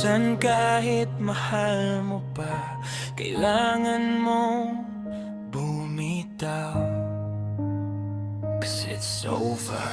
minsan kahit mahal mo pa, kailangan mo bumitaw, 'cause it's over.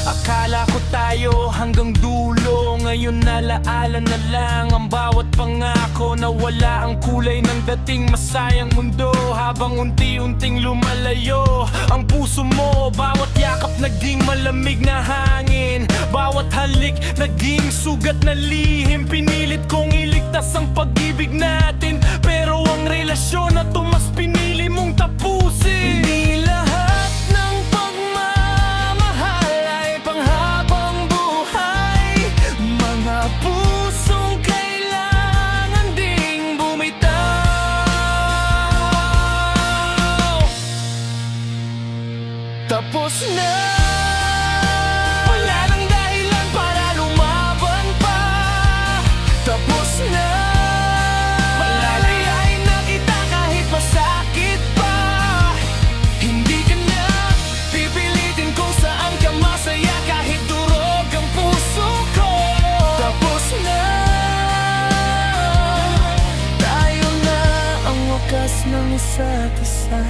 Akala ko tayo hanggang dulo, ngayon nalaala na lang ang bawat pangako. Nawala ang kulay ng dating masayang mundo, habang unti-unting lumalayo ang puso mo. Bawat yakap naging malamig na hangin, bawat halik naging sugat na lihim. Pinilit kong iligtas ang pag-ibig natin, pero ang relasyon na to mas pinili mong tapusin. Hindi lahat ng pagmamahal ay panghabang buhay, mga pusong kailangan ding bumitaw. Tapos na, wala nang dahilan para lumaban pa. Tapos na, malalayain na kita kahit masakit pa. Hindi ka na pipilitin kung saan ka masaya, kahit durog ang puso ko. Tapos na, tayo na ang wakas ng isa't isa.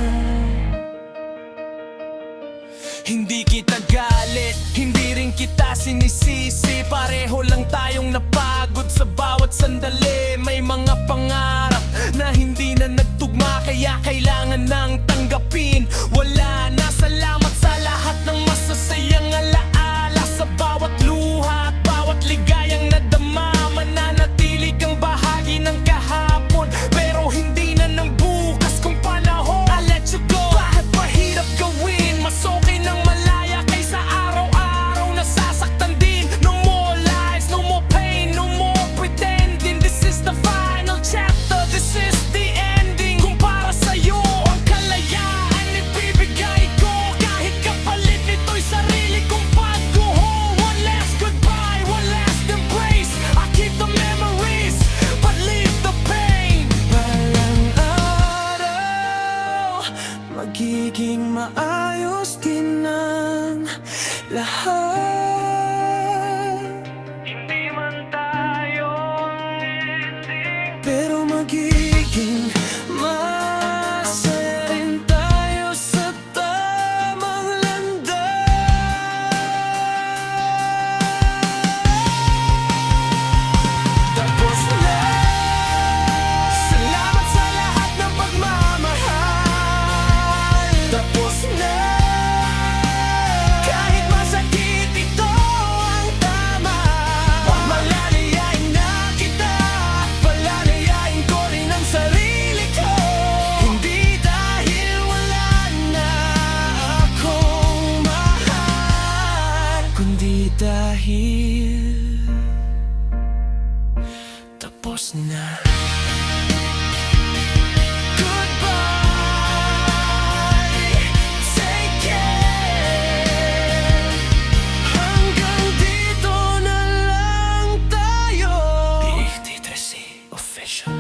Hindi kita galit, hindi rin kita sinisisi. Pareho lang tayong napagod sa bawat sandali. May mga pangarap na hindi na nagtugma, kaya kailangan nang tanggapin. Wala na, salamat sa lahat ng masasayang alaala, sa bawat luha at bawat ligayang nadama. Mananatili kang bahagi ng kahapon, pero hindi na ng bukas kung panahon. I let you go, kahit mahirap gawin, mas okay nang malaya kaysa araw-araw nasasaktan din. No more lies, no more pain, no more pretending. This is the final chapter, this is the ending. Kung para sa'yo ang kalayaan ibibigay ko, kahit kapalit nito'y sarili kong pagguho. One last goodbye, one last embrace. I keep the memories, but leave the pain. Balang araw, magiging maayos din ang lahat. Hindi man tayo ending, pero magiging masaya rin tayo sa tamang landas. Tapos na, salamat sa lahat ng pagmamahal. Tapos na, kahit masakit ito ang tama. Malalayain na kita, palalayain ko rin ang sarili ko. Hindi dahil wala na akong mahal, kundi dahil tapos na. Goodbye, take care. Hanggang dito na lang tayo. PHD3C Official.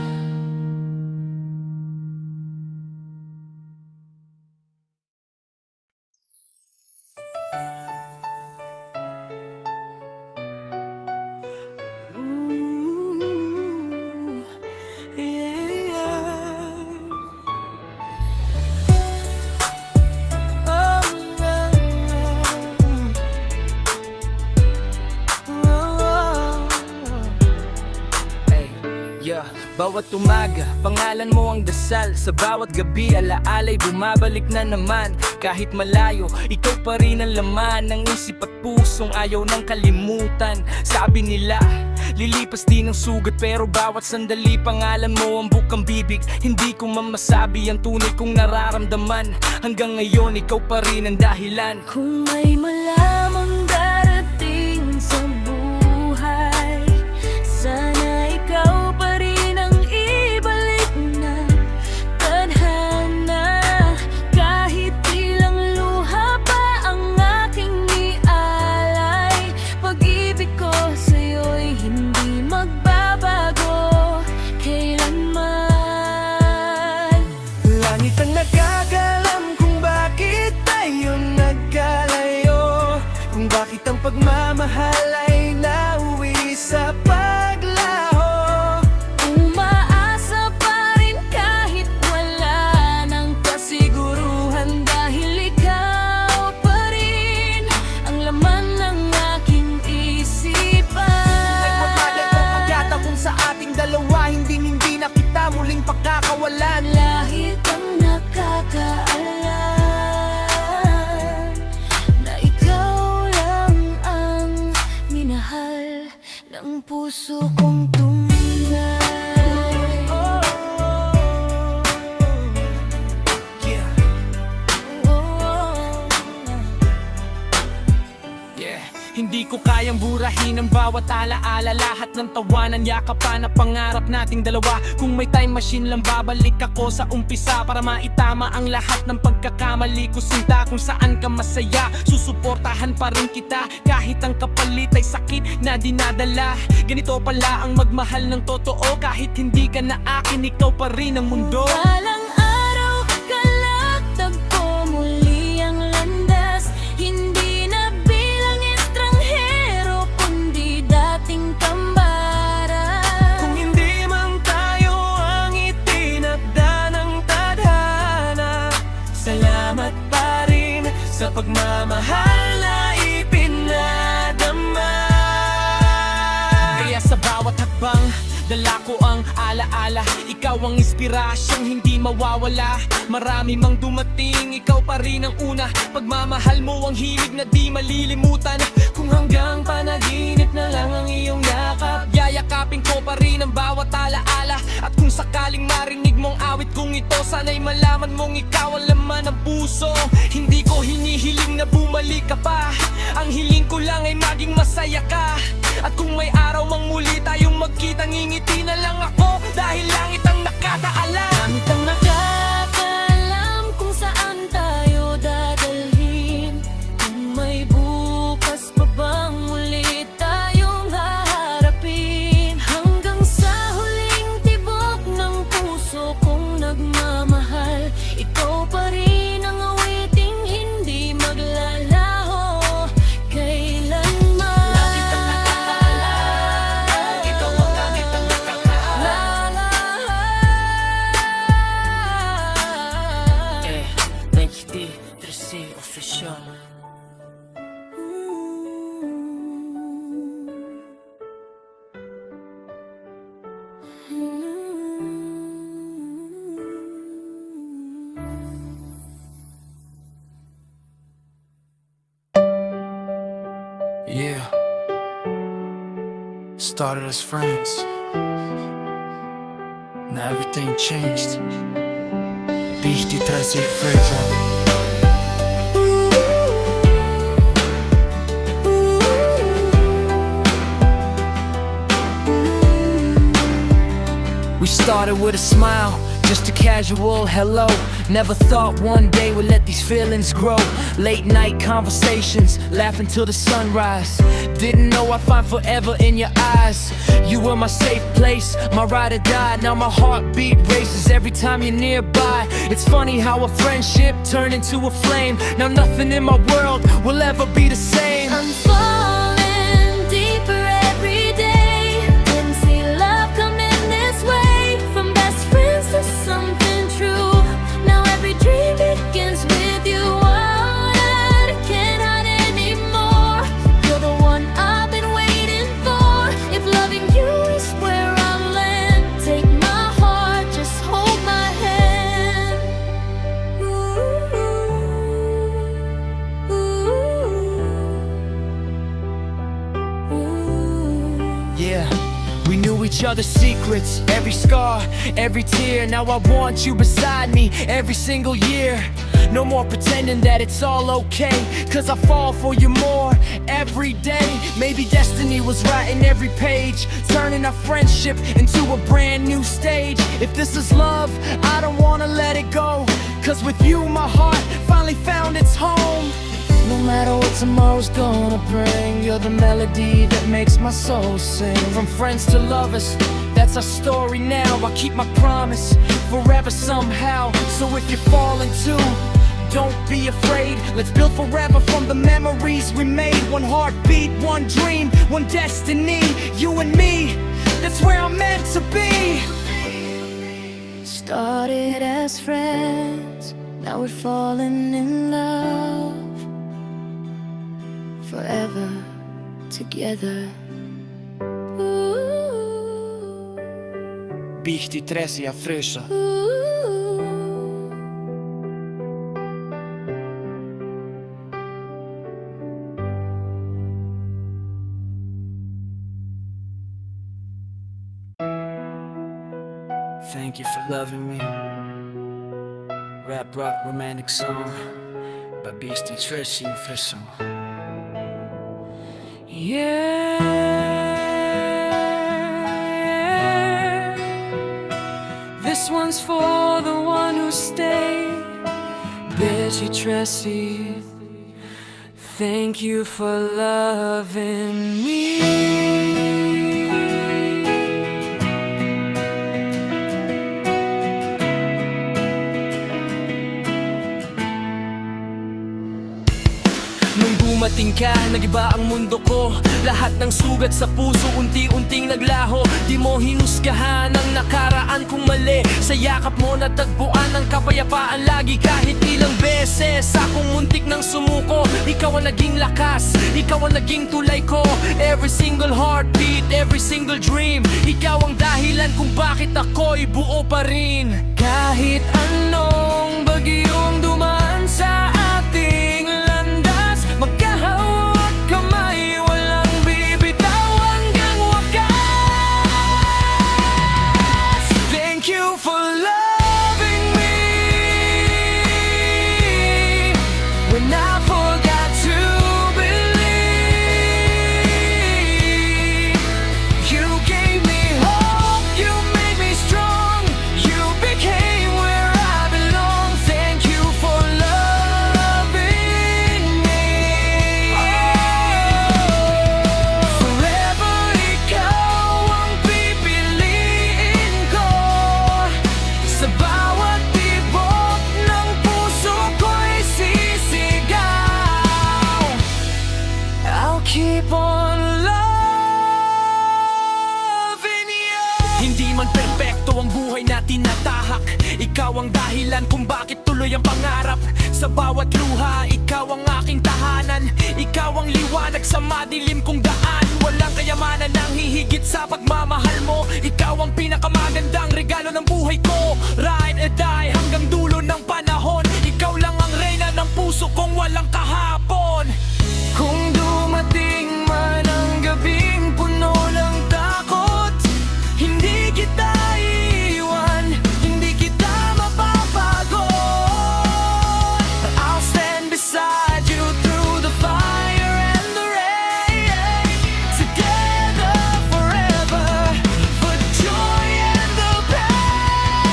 Ooh, yeah. Oh, yeah. Hey, yeah. Bawat umaga, pangalan mo ang dasal. Sa bawat gabi, alaala'y bumabalik na naman. Kahit malayo, ikaw pa rin ang laman ng isip at pusong ayaw ng kalimutan. Sabi nila, lilipas din ang sugat, pero bawat sandali pangalan mo ang bukang bibig. Hindi ko mamasabi ang tunay kong nararamdaman. Hanggang ngayon, ikaw pa rin ang dahilan. Kung may malamang darating sa buhay, sana ikaw pa rin ang ibalik na tadhana. Kahit ilang luha pa ang aking ialay, pag-ibig ko sa'yo'y hindi magbabago. Kailan pagmamahal ay nauwi sa paglaho. Umaasa pa rin kahit wala ng kasiguruhan, dahil ikaw pa rin ang laman ng aking isipan. Nagmamagal ko pagyata kung sa ating dalawa, hindi na kita muling pagkakawalan. Lahit ang nakakaalam na ikaw lang ang minahal ng puso kong tunay. Yeah. Hindi ko kayang burahin ang bawat alaala, lahat ng tawanan, yakapan na pangarap nating dalawa. Kung may time machine lang babalik ako sa umpisa para maitama ang lahat ng pagkakamali ko, sinta. Kung saan ka masaya, susuportahan pa rin kita kahit ang kapalit ay sakit na dinadala. Ganito pala ang magmahal ng totoo, kahit hindi ka na akin, ikaw pa rin ang mundo. Balang araw, kalaktab ko muli ang landas, hindi na bilang estranghero, kundi dating kambara. Kung hindi man tayo ang itinakda ng tadhana, salamat pa rin sa pagmamahal na ipinadama. Kaya sa bawat hakbang, dala ko ang alaala, ikaw ang inspirasyong hindi mawawala. Marami mang dumating, ikaw pa rin ang una. Pagmamahal mo ang hilig na di malilimutan. Kung hanggang panaginip na lang ang iyong yakap, yayakapin ko pa rin ang bawat alaala. At kung sakaling marinig mong awit kong ito, sana'y malaman mong ikaw ang laman ng puso. Hindi ko hinihiling na bumalik ka pa, ang hiling ko lang ay maging masaya ka. At kung may araw mang muli tayong magkita, ngingiti na lang ako dahil langit ang nakataalam. Langit ang nakakaalam kung saan tayo dadalhin. Kung may bukas pa bang muli tayong haharapin, hanggang sa huling tibok ng puso kong nagmamahal, ikaw pa rin ang awiting hindi maglalaho kailanman. Ikaw ang langit ang nakakaalam. Identity 3C Official. Yeah. Started as friends. Now everything changed. BD 3C Official. We started with a smile, just a casual hello. Never thought one day we'd let these feelings grow. Late night conversations, laughing till the sunrise. Didn't know I'd find forever in your eyes. You were my safe place, my ride or die. Now my heartbeat races every time you're nearby. It's funny how a friendship turned into a flame. Now nothing in my world will ever be the same. I'm falling deeper every day. Didn't see love coming this way. From best friends to something true. Now every dream begins with you. Oh, I can't hide anymore. You're the one I've been waiting for. If loving you is where I'll land, take my heart, just hold my hand. Yeah, we knew each other's secrets, every scar, every tear. Now I want you beside me every single year. No more pretending that it's all okay, cause I fall for you more every day. Maybe destiny was writing every page, turning our friendship into a brand new stage. If this is love, I don't wanna let it go, cause with you my heart finally found its home. No matter what tomorrow's gonna bring, you're the melody that makes my soul sing. From friends to lovers, that's our story now. I keep my promise forever somehow. So if you're falling too, don't be afraid. Let's build forever from the memories we made. One heartbeat, one dream, one destiny. You and me, that's where I'm meant to be. Started as friends, now we're falling in love. Forever together. Ooh, Bihti Tresi a Frösa. ooh. Thank you for loving me. Rap rock romantic song by Beastie Tracy and Frisson. Yeah, this one's for the one who stayed. Betty Tracy, thank you for loving me. Nung dumating ka, nagiba ang mundo ko. Lahat ng sugat sa puso, unti-unting naglaho. Di mo hinusgahan ang nakaraan kong mali. Sa yakap mo natagpuan ang kapayapaan lagi. Kahit ilang beses akong muntik ng sumuko, ikaw ang naging lakas, ikaw ang naging tulay ko. Every single heartbeat, every single dream, ikaw ang dahilan kung bakit ako'y buo pa rin. Kahit anong bagyong dumaan sa ating landas, magkahawak kamay, walang bibitaw hanggang wakas. Thank you for loving me when I forgot to believe. You gave me hope, you made me strong, you became where I belong. Thank you for loving me. Forever ikaw ang pipiliin ko. Sa bawat tibok ng puso ko'y sisigaw. I'll keep on loving you. Hindi man perpekto ang buhay na tinatahak, ikaw ang dahilan kung bakit tuloy ang pangarap. Sa bawat luha, ikaw ang aking tahanan. Ikaw ang liwanag sa madilim kong daan. Walang kayamanan ang hihigit sa pagmamahal mo. Ikaw ang pinakamagandang regalo ng buhay ko. Ride or die hanggang dulo ng panahon. Ikaw lang ang reyna ng puso kong walang kahapon. Kung dumating man ang gabing puno ng takot, hindi kita iiwan, hindi kita mapapagod. I'll stand beside you through the fire and the rain. Together forever, for joy and the pain.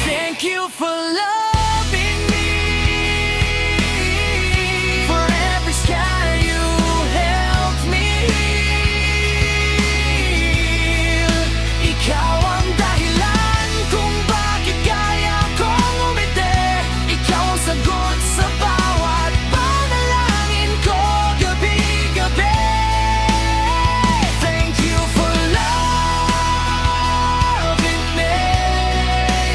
Thank you for loving me. For every sky you helped me heal. Ikaw ang dahilan kung bakit kaya kong umiti. Ikaw ang sagot sa bawat panalangin ko gabi-gabi. Thank you for loving me.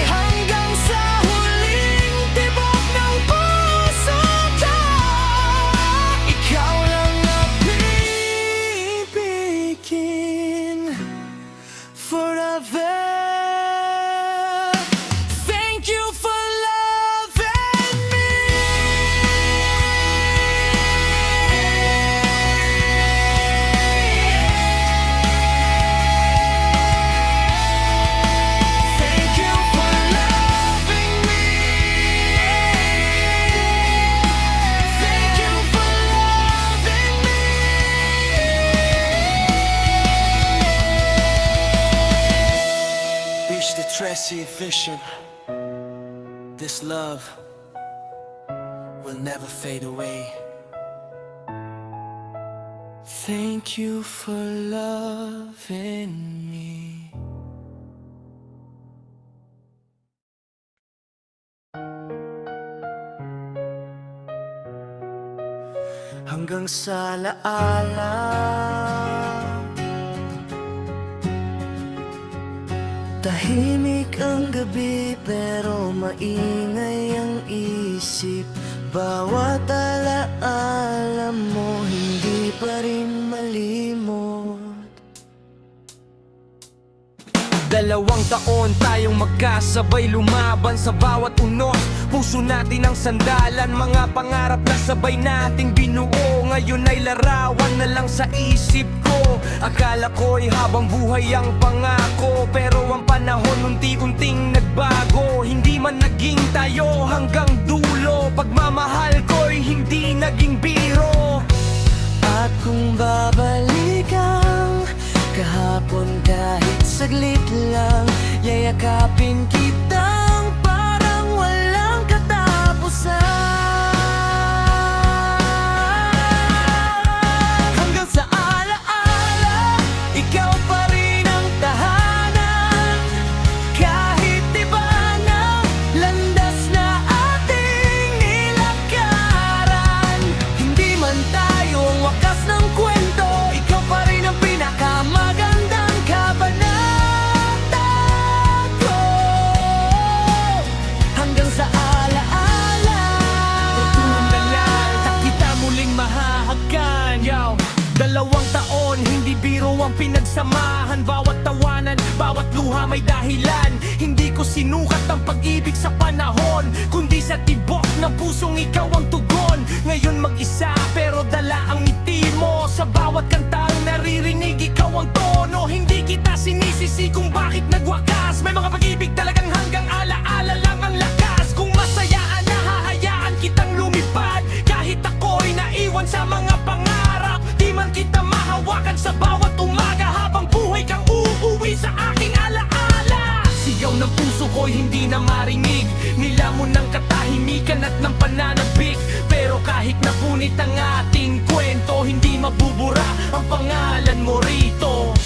Hanggang sa huling tibok ng puso ko, ikaw lang ang pipigin forever. Thank you for loving me. Thank you for loving me. Thank you for loving me. Beastie Tracy Vision. This love will never fade away. Thank you for loving me. hanggang sa alaala. Tahimik ang gabi pero maingay ang isip. Bawat alaala mo hindi pa rin malimot. 2 taon tayong magkasabay lumaban sa bawat unos. Puso natin ang sandalan, mga pangarap na sabay nating binuo. Ngayon ay larawan na lang sa isip ko. Akala ko'y habang buhay ang pangako, pero ang panahon unti-unting nagbago. Hindi man naging tayo hanggang dulo, pagmamahal ko'y hindi naging biro. At kung babalikan kahapon kahit saglit lang, yayakapin kitang parang walang katapusan. Hanggang sa alaala, ikaw pa rin ang tahanan. Kahit iba na landas na ating nilakaran, hindi man tayo ang wakas ng kwento, ikaw pa rin ang pinakamagandang kabanata ko. Hanggang sa alaala, Tulungan na kita muling mahahagkan. 2 taon, hindi biro ang pinagsamahan. Bawat tawanan, bawat luha may dahilan. Hindi ko sinukat ang pag-ibig sa panahon, kundi sa tibok ng pusong ikaw ang tugon. Ngayon mag-isa pero dala ang ngiti mo. Sa bawat kantang naririnig ikaw ang tono. Hindi kita sinisisi kung bakit nagwakas. May mga pag-ibig talagang hanggang alaala lang ang lakas. Kung masayaan na hahayaan kitang lumipad, kahit ako'y naiwan sa mga pangarap. Di man kita mahawakan sa bawat umaga, habang buhay kang uuwi sa aking alaala. Sigaw ng puso ko'y hindi na marinig, nilamon ng katahimikan at ng pananabik. Pero kahit napunit ang ating kwento, hindi mabubura ang pangalan mo rito.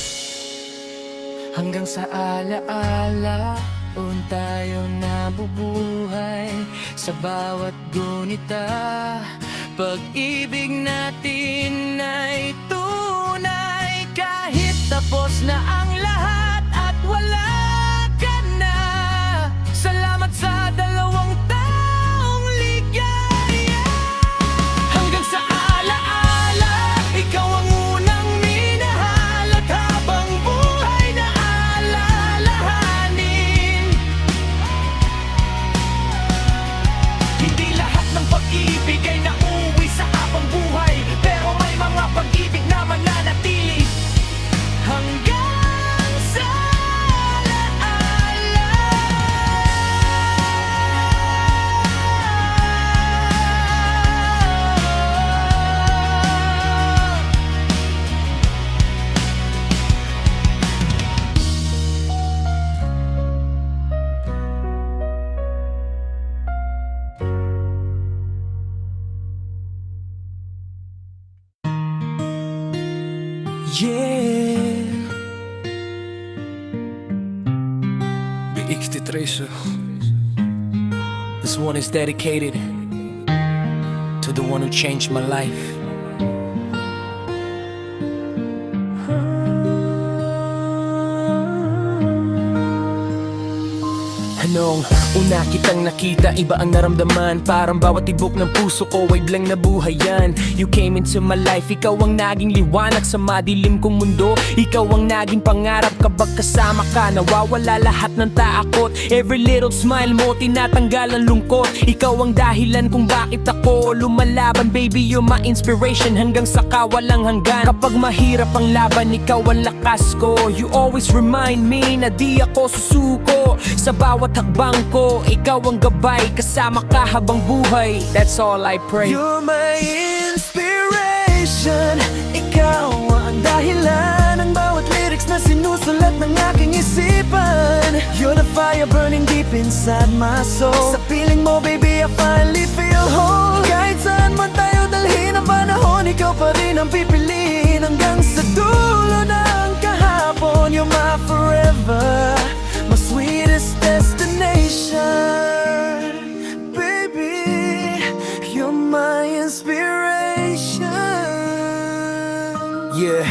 hanggang sa alaala, tayo nabubuhay sa bawat gunita. Pag-ibig natin ay tunay, kahit tapos na ang lahat at wala ka na. Salamat sa 2 taong ligaya. Hanggang sa alaala, ikaw ang unang minahal, at habang buhay na alalahanin. Hindi lahat ng pag-ibig ay nauwi sa habang buhay, pero may mga pag-ibig na mananatili hanggang sa alaala. Yeah. BX13. This one is dedicated to the one who changed my life. Nung una kitang nakita, iba ang naramdaman. Parang bawat tibok ng puso ko ay blang nabuhayan. You came into my life, ikaw ang naging liwanag sa madilim kong mundo. Ikaw ang naging pangarap, kapag kasama ka nawawala lahat ng takot. Every little smile mo tinatanggal ang lungkot. Ikaw ang dahilan kung bakit ako lumalaban. Baby, you're my inspiration hanggang sa kawalang hanggan. Kapag mahirap ang laban, ikaw ang lakas ko. You always remind me na di ako susuko. Sa bawat hakbang ko, ikaw ang gabay, kasama ka habang buhay. That's all I pray. You're my inspiration, ikaw ang dahilan ng bawat lyrics na sinusulat ng aking isipan. You're the fire burning deep inside my soul. Sa piling mo, baby, I finally feel whole. Kahit saan man tayo dalhin ang panahon, ikaw pa rin ang pipiliin hanggang sa dulo ng kahapon. You're my forever, my sweetest destination. Baby, you're my inspiration. Yeah.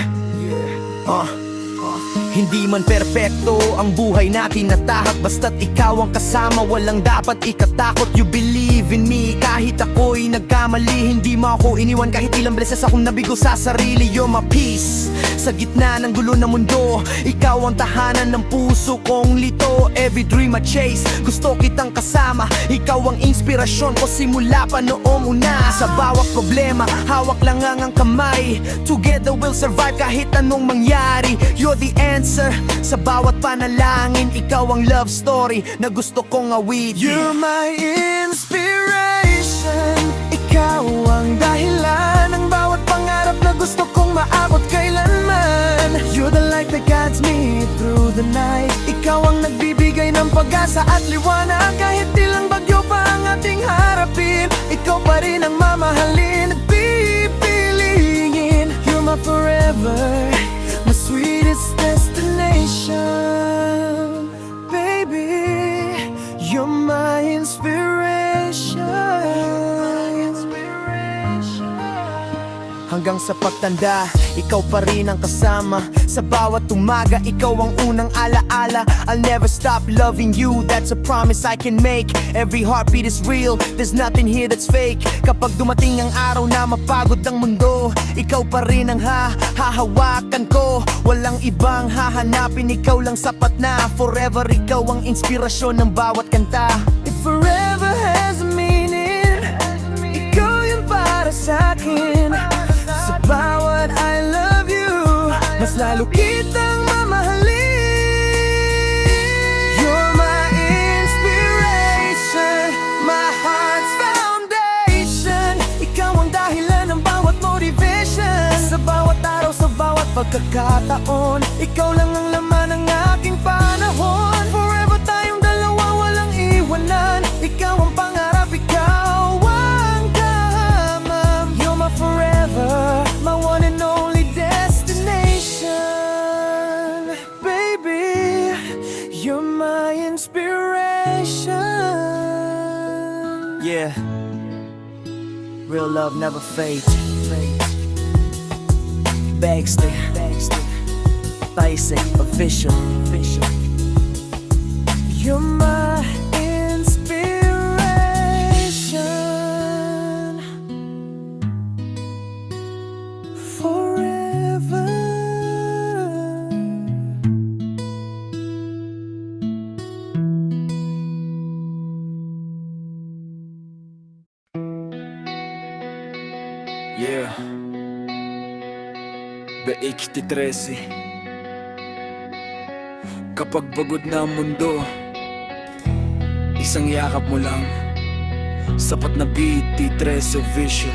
Hindi man perpekto ang buhay natin natahak, basta't ikaw ang kasama, walang dapat ikatakot. You believe in me kahit ako'y nagkamali, hindi mo ako iniwan kahit ilang beses akong nabigo sa sarili. You're my peace sa gitna ng gulo ng mundo, ikaw ang tahanan ng puso kong lito. Every dream I chase, gusto kitang kasama, ikaw ang inspirasyon ko simula pa noong una. Sa bawat problema, hawak lang ang kamay, together we'll survive kahit anong mangyari. You're the answer sa bawat panalangin, ikaw ang love story na gusto kong awitin. You're my inspiration, ikaw ang dahilan ng bawat pangarap na gusto kong maabot kailanman. You're the light that guides me through the night, ikaw ang nagbibigay ng pag-asa at liwanag. Kahit ilang bagyo pa ang ating harapin, ikaw pa rin ang mamahalin at pipiliin. You're my forever, my sweetest destination. Baby, you're my inspiration. Hanggang sa pagtanda, ikaw pa rin ang kasama. Sa bawat umaga, ikaw ang unang alaala. I'll never stop loving you, that's a promise I can make. Every heartbeat is real, there's nothing here that's fake. Kapag dumating ang araw na mapagod ang mundo, ikaw pa rin ang hahawakan ko. Walang ibang hahanapin, ikaw lang sapat na. Forever ikaw ang inspirasyon ng bawat kanta. If forever has a meaning, ikaw yun para sa'kin. Sa bawat I love you, mas lalo kitang mamahalin. You're my inspiration, my heart's foundation. Ikaw ang dahilan ng bawat motivation. Sa bawat araw, sa bawat pagkakataon, ikaw lang ang laman ng aking panahon. Forever tayong dalawa, walang iwanan. Ikaw ang pangarap, ikaw ang kahamam. You're my forever, my one and only destination. Baby, you're my inspiration. Yeah, real love never fades. Baxter, Basic, official. You're my inspiration forever. Yeah. Beikti 13. Kapag pagod na ang mundo, isang yakap mo lang, sapat na beat, T13 official.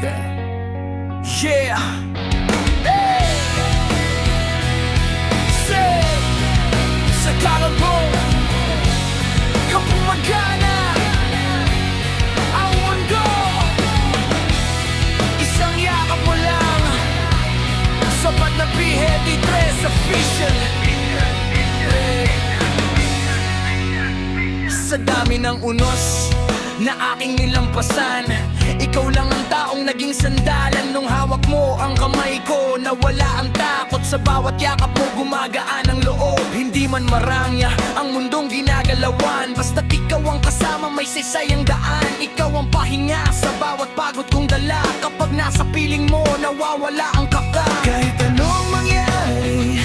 Yeah. Yeah. Sa kanan mo, kapag magana ang mundo, isang yakap mo lang, sapat na beat, T13 official. Sa dami ng unos na aking nilampasan, ikaw lang ang taong naging sandalan. Nung hawak mo ang kamay ko, nawala ang takot. Sa bawat yakap mo, gumagaan ang loob. Hindi man marangya ang mundong ginagalawan, basta't ikaw ang kasama, may saysay ang daan. Ikaw ang pahinga sa bawat pagod kong dala. Kapag nasa piling mo, nawawala ang kaka. Kahit anong mangyari,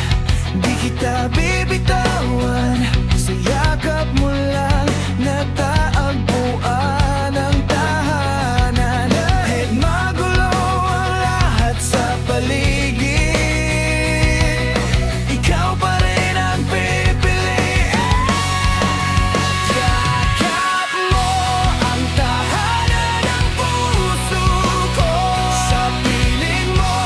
di kita bibitawan. Sa yakap mo lang, natagpuan ang tahanan. Kahit magulo ang lahat sa paligid, ikaw pa rin ang pipiliin. Yakap mo ang tahanan ng puso ko. Sa piling mo,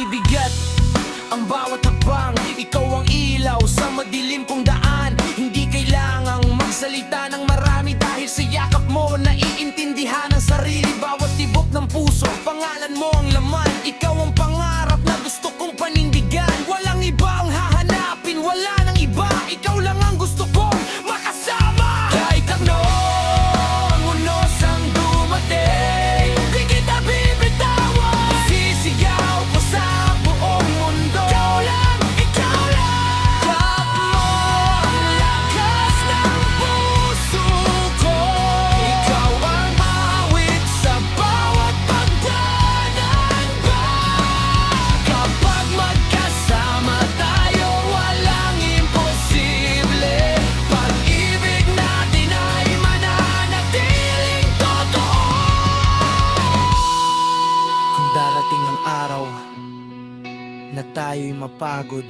bibigat ang bawat hakbang. Ikaw ang ilaw sa madilim kong daan. Hindi kailangang magsalita ng marami, dahil sa yakap mo naiintindihan ang sarili. Bawat tibok ng puso, pangalan mo ang laman. Ikaw ang pangarap na gusto kong panindigan. Walang iba ang hahanapin, wala nang iba. Ikaw lang ang gusto kong makasama. Kahit ano ang unos ang dumating, di kita bibitawan. Sisigaw ko sa buong mundo. Ikaw lang, ikaw lang. Tap mo ang lakas ng puso ko. Ikaw ang awit sa bawat pagdaanan ba. Kapag magkasama tayo, walang imposible. Pag-ibig natin ay mananatiling totoo. Kung darating ang araw na tayo'y mapagod,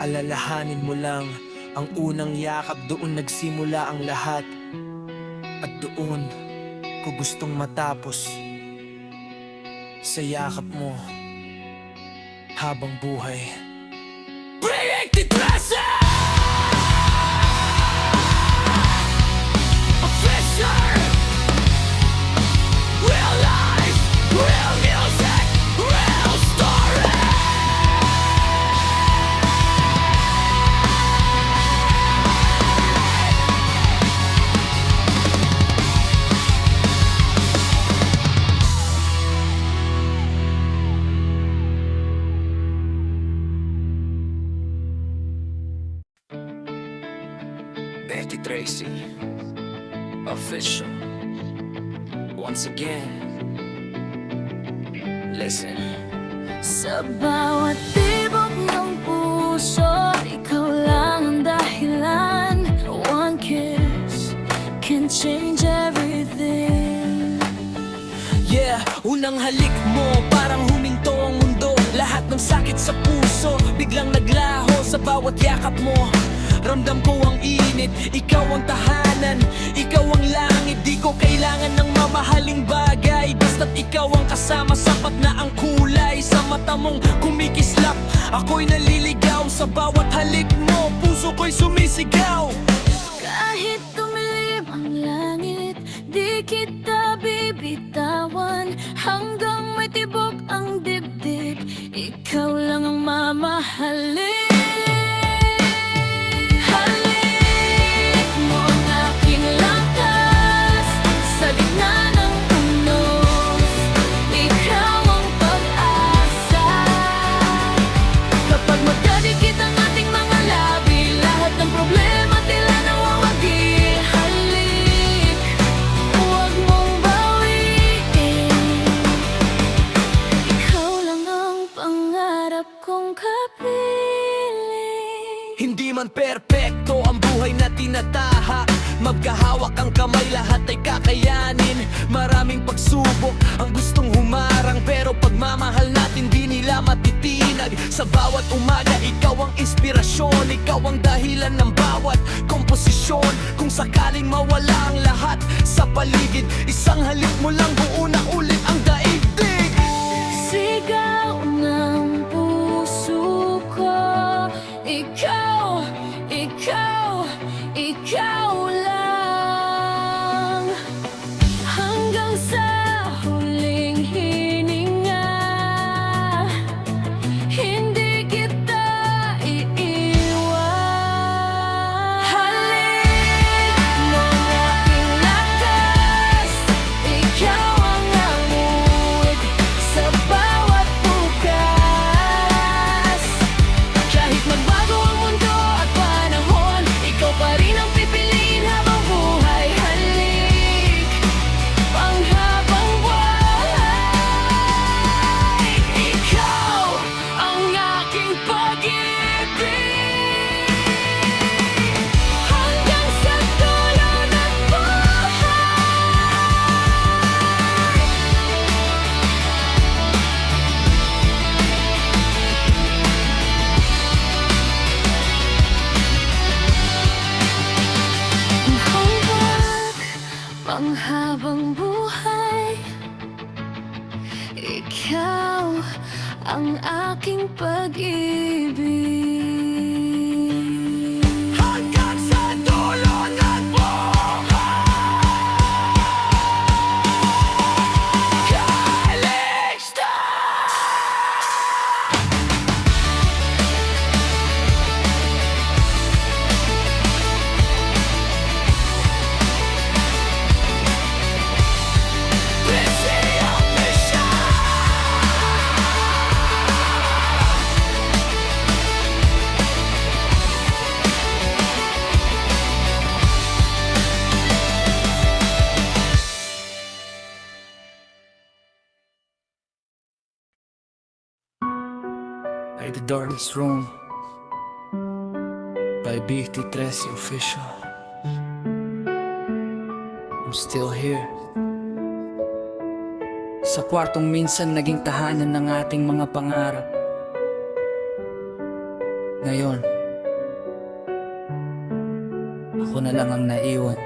alalahanin mo lang ang unang yakap. Doon nagsimula ang lahat, at doon ko gustong matapos, sa yakap mo habang buhay. Bring it Official! Real life, real music, real story. Betty Tracy, official. Once again, listen. Sa bawat tibok ng puso, ikaw lang ang dahilan. One kiss can change everything. Yeah, unang halik mo, parang huminto ang mundo. Lahat ng sakit sa puso, biglang naglaho sa bawat yakap mo. Ramdam ko ang init, ikaw ang tahanan, ikaw ang langit. Di ko kailangan ng mamahaling bagay, basta't ikaw ang kasama. Sapat na ang kulay sa mata mong kumikislap. Ako'y naliligaw sa bawat halik mo, puso ko'y sumisigaw. Kahit tumilim ang langit, di kita bibitawan. Hanggang may tibok ang dibdib, ikaw lang ang mamahalin. Halik mo ang aking lakas sa gitna ng unos. Ikaw ang pag-asa. Kapag magkadikit ang ating mga labi, lahat ng problema tila nawawagi. Halik, huwag mong bawiin. Ikaw lang ang pangarap kong kapiling. Hindi man perpekto ang buhay na tinataha, magkahawak ang kamay, lahat ay kakayanin. Maraming pagsubok ang gustong humarang, pero pagmamahal natin di nila matitinag. Sa bawat umaga, ikaw ang inspirasyon, ikaw ang dahilan ng bawat komposisyon. Kung sakaling mawala ang lahat sa paligid, isang halik mo lang buo na ulit ang daigdig. Sigaw ng puso ko, ikaw, ikaw, ikaw lang. Hanggang sa huling hininga, hindi kita iiwan. Halik mo ang aking lakas, ikaw ang awit sa bawat ang aking pag-ibig. Hanggang sa dulo ng buhay, Calixto! Busy official! Ay, The Darkest Room by BT13 Official. I'm still here. Sa kwartong minsan naging tahanan ng ating mga pangarap. Ngayon, ako na lang ang naiwan.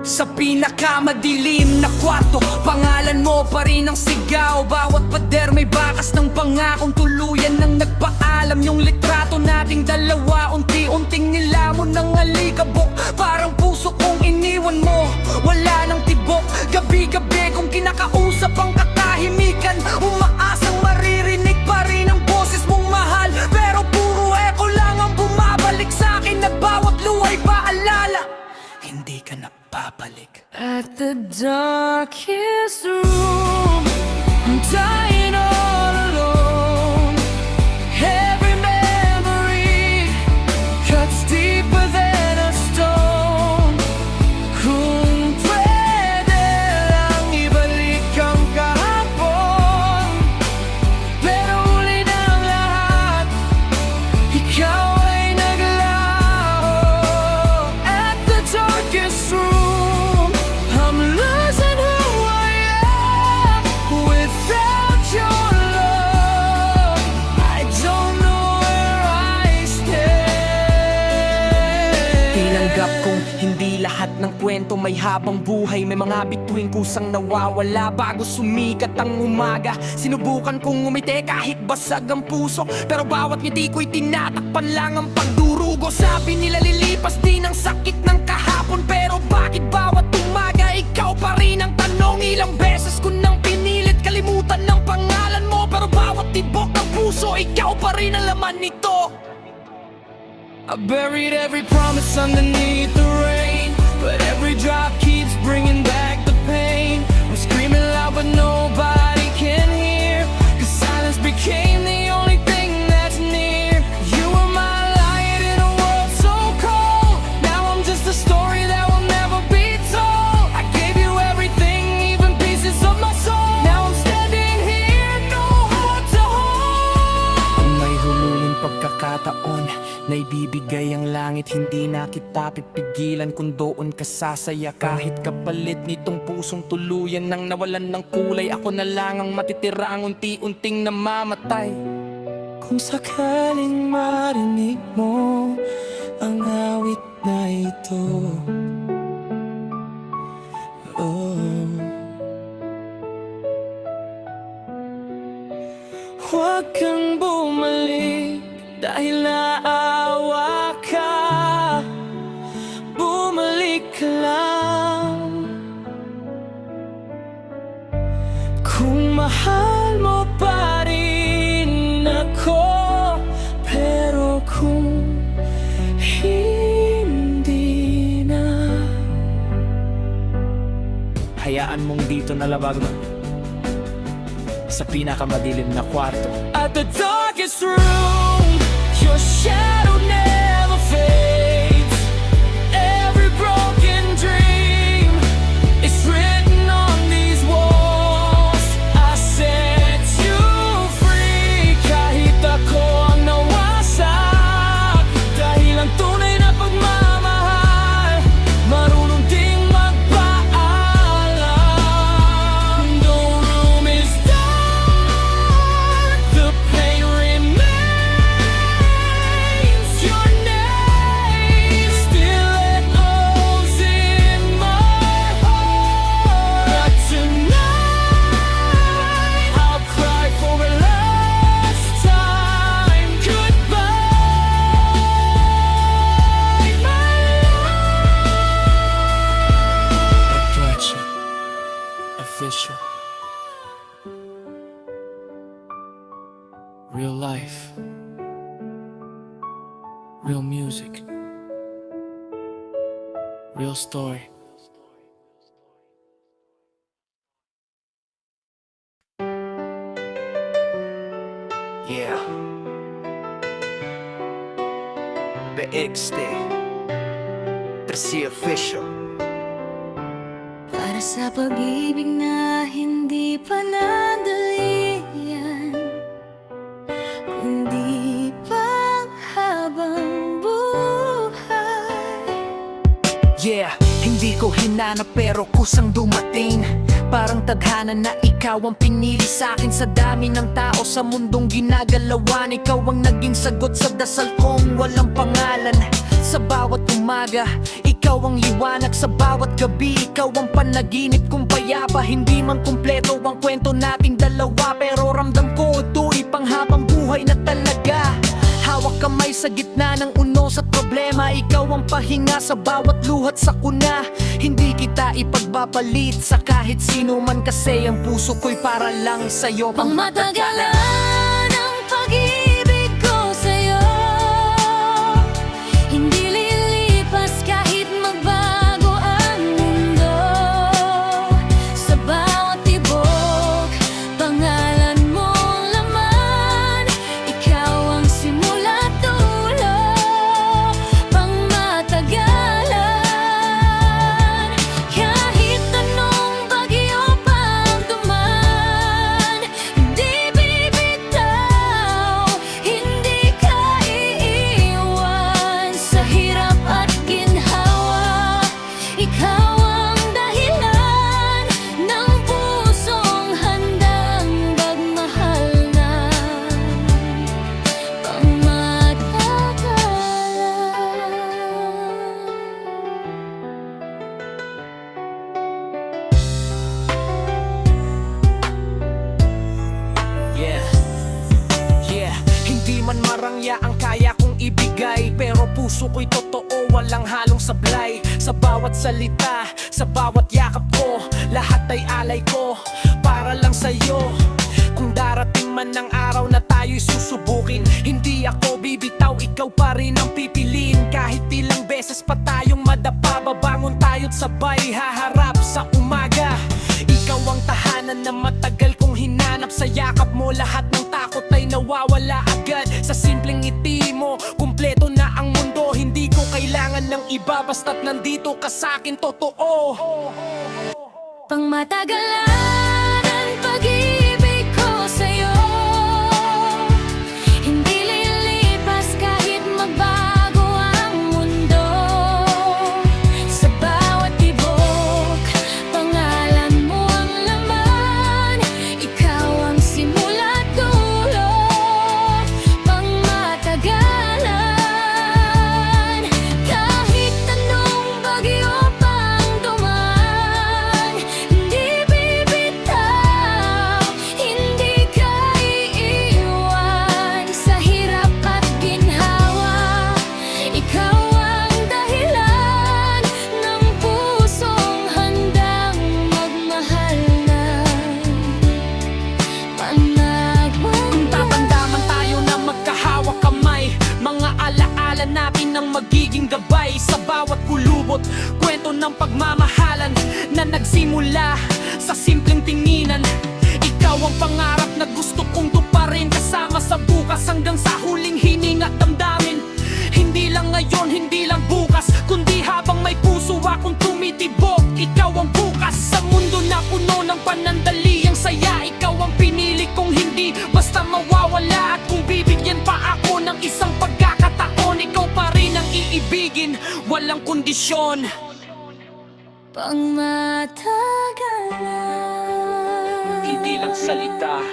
Sa pinakamadilim na kwarto, pangalan mo pa rin ang sigaw. Bawat pader may bakas ng pangakong tuluyan nang nagpaalam. Yung litrato nating dalawa, unti-unting nilamon ng alikabok. Parang puso kong iniwan mo, wala nang tibok. Gabi-gabi kong kinakausap ang katahimikan, umaasang maririnig pa rin ang boses mong mahal. Pero puro echo lang ang bumabalik sa akin, at bawat luwa'y paalala, hindi ka na babalik. At the darkest room, I'm dying all alone. Every memory cuts deeper than a stone. Kung pwede lang ibalik ang kahapon, pero uli na ang lahat, ikaw ay naglaho. At the darkest room, I'm losing who I am without your love. I don't know where I stand. Tinanggap kong hindi lahat ng kwento may habang buhay. May mga bituing kusang nawawala bago sumikat ang umaga. Sinubukan kong umiti kahit basag ang puso, pero bawat ngiti ko'y tinatakpan lang ang pagdurugo. Sabi nila lilipas din ang sakit ng kahapon, pero bakit bawat umaga ikaw pa rin ang tanong? Ilang beses ko nang pinilit kalimutan ng pangalan mo, pero bawat tibok ng puso, ikaw pa rin ang laman nito. I buried every promise underneath the rain, but every drop keeps bringing back the pain. I'm screaming loud but nobody can hear, 'cause silence became the only thing that's near. You were my light in a world so cold. Now I'm just a story that will never be told. I gave you everything, even pieces of my soul. Now I'm standing here, no heart to hold. Kung may humuling pagkakataon na ibibigay ang langit, hindi na kita pipigilan kung doon ka sasaya. Kahit kapalit nitong pusong tuluyan nang nawalan ng kulay, ako na lang ang matitira, ang unti-unting namamatay. Kung sakaling marinig mo ang awit na ito, oh, huwag kang bumalik dahil naawa ka. Bumalik ka lang kung mahal mo pa rin ako. Pero kung hindi na, hayaan mong dito nalabag sa pinakamadilim na kwarto. At the darkest room, your shadow never fades. Every broken dream is written on these walls. I set you free kahit ako ang nawasak, dahil ang tunay na pagmamahal marunong ding magpaalam. The room is dark, the pain remains. You're Real life. Real music. Real story. Yeah. The XD. The C official. Para sa pag-ibig na hindi pa nadalian, kundi pang habang buhay. Yeah, hindi ko hinanap pero kusang dumating. Parang tadhana na ikaw ang pinili sa'kin. Sa dami ng tao sa mundong ginagalawan, ikaw ang naging sagot sa dasal kong walang pangalan. Sa bawat umaga, ikaw ang liwanag. Sa bawat gabi, ikaw ang panaginip kong payapa. Hindi man kumpleto ang kwento nating dalawa, pero ramdam ko ito'y panghabang buhay na talaga. Hawak kamay sa gitna ng unos at problema. Ikaw ang pahinga sa bawat luhat sa kuna. Hindi kita ipagbabalit sa kahit sino man, kasi ang puso ko'y para lang sa'yo. Pangmatagalan ang pag-ibig ko sa'yo, hindi lilipas kahit magbago ang mundo. Sa bawat tibok, pangalan mong laman. Ikaw ang simula't dulo. Pangmatagalan, kahit anong bagyo pang duman, hindi bibitaw, hindi ka iiwan. Sa hirap at ginhawa, ikaw ang dahilan ng pusong handang magmahal na. Yeah, yeah. Hindi man marangya ang kaya kong ibigay, pero puso ko'y totoo, walang halong sablay. Sa bawat salita, sa bawat yakap ko, lahat ay alay ko para lang sa'yo. Kung darating man ng araw na tayo'y susubukin, hindi ako bibitaw, ikaw pa rin ang pipiliin. Kahit ilang beses pa tayong madapa, babangon tayo't sabay haharap sa umaga. Ikaw ang tahanan na matagal kong hinanap. Sa yakap mo lahat ng takot ay nawawala agad. Sa simpleng ngiti mo, kumpleto na ang mundo. Hindi ko kailangan ng iba, basta't nandito ka sa'kin, totoo. Pangmatagalan ang pag-ibig ko sa'yo, hindi lilipas kahit magbago ang mundo. Sa bawat tibok, pangalan mo ang laman. Ikaw ang simula't dulo. Pangmatagalan, kahit anong bagyo pang duman, hindi bibitaw, hindi ka iiwan. Sa hirap at ginhawa, ikaw ang dahilan ng pusong handang magmahal na. Kung tatanda man tayo na magkahawak kamay, mga alaala natin ang magiging gabay. Sa bawat kulubot, kwento ng pagmamahalan na nagsimula sa simpleng tinginan. Ikaw ang pangarap na gusto kong tuparin, kasama sa bukas hanggang sa huling hininga at damdamin. Hindi lang ngayon, hindi lang bukas, kundi habang may puso akong tumitibok. Ikaw ang bukas sa mundo na puno ng panandali. Ang saya, ikaw ang pinili kong hindi basta mawawala. At kung bibigyan pa ako ng isang pagkakataon, ikaw pa rin ang iibigin, walang kondisyon. Pangmatagalan, Hindi lang salita,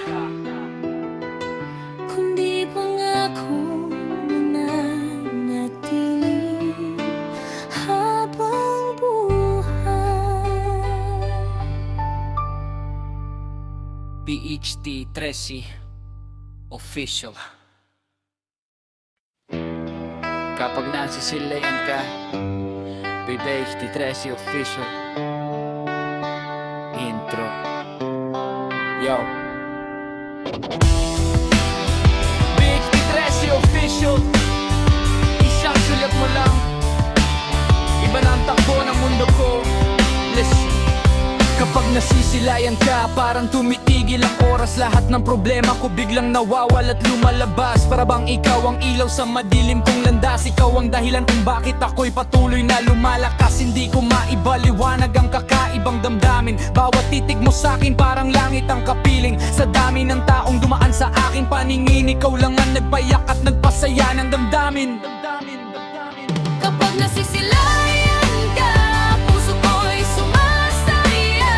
kundi pangako mananatili habang buhay. PHD 13 Official. Kapag nasisilayan ka, PHD 13 Official. Intro. Yo. takbo ng mundo ko. Listen. Kapag nasisilayan ka, parang tumitigil ang oras. Lahat ng problema ko biglang nawawala at lumalabas. Para bang ikaw ang ilaw sa madilim kong landas. Ikaw ang dahilan kung bakit ako'y patuloy na lumalakas. Hindi ko maibaliwanag ang kakaibang damdamin. Bawat titig mo sa'kin parang langit ang kapiling. Sa dami ng taong dumaan sa aking paningin, ikaw lang ang nagpayak at nagpasaya ng damdamin. Kapag nasisilayan ka, puso ko'y sumasaya.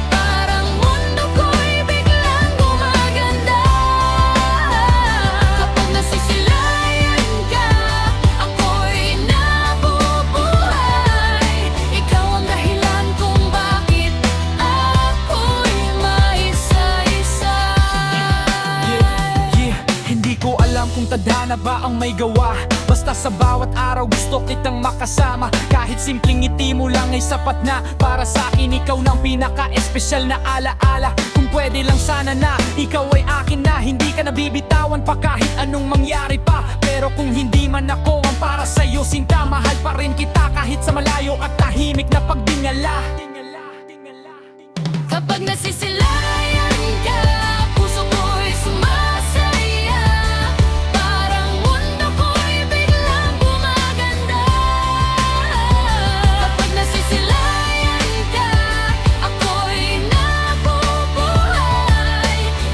Parang mundo ko'y biglang gumaganda. Kapag nasisilayan ka, ako'y nabubuhay. Ikaw ang dahilan kung bakit ako'y maisa-isa. Yeah, hindi ko alam kung tadhana ba ang may gawa. Basta sa bawat araw gusto kitang makasama. Kahit simpleng ngiti mo lang ay sapat na. Para sa akin ikaw ng pinaka-espesyal na alaala. Kung pwede lang sana na ikaw ay akin na. Hindi ka nabibitawan pa kahit anong mangyari pa. Pero kung hindi man ako ang para sa'yo, sinta, mahal pa rin kita kahit sa malayo at tahimik na pagdingala. Kapag nasisilayan ka, puso ko'y sumasaya. Parang mundo ko'y biglang gumaganda. Kapag nasisilayan ka, ako'y nabubuhay.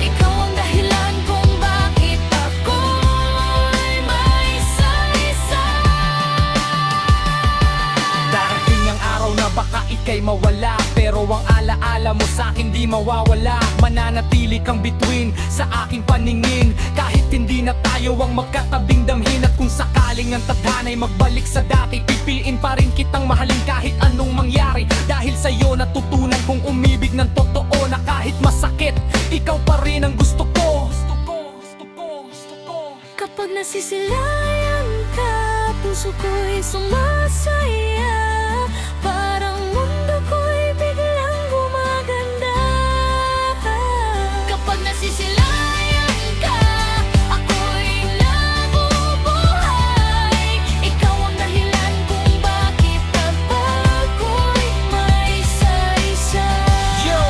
Ikaw ang dahilan kung bakit ako'y maisa-isa. Darating ang araw na baka ika'y mawala, pero ang alaala mo sa'kin di mawawala. Mananatili kang bituin sa aking paningin. Kahit hindi na tayo ang magkatabing damhin. At kung sakaling ang tadhana'y magbalik sa dati, pipiliin pa rin kitang mahalin kahit anong mangyari. Dahil sa'yo natutunan kong umibig ng totoo, na kahit masakit, ikaw pa rin ang gusto ko. Kapag nasisilayan ka, puso ko'y sumasaya. Parang mundo ko'y biglang gumaganda. Kapag nasisilayan ka, ako'y nabubuhay. Ikaw ang dahilan kung bakit ako'y maisa-isa. Yo!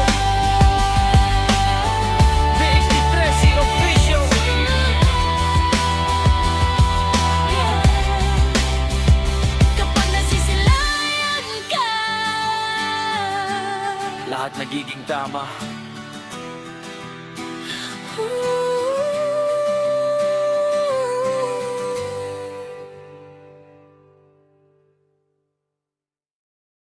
VX13 official. Kapag nasisilayan ka, Lahat nagiging tama. ooh.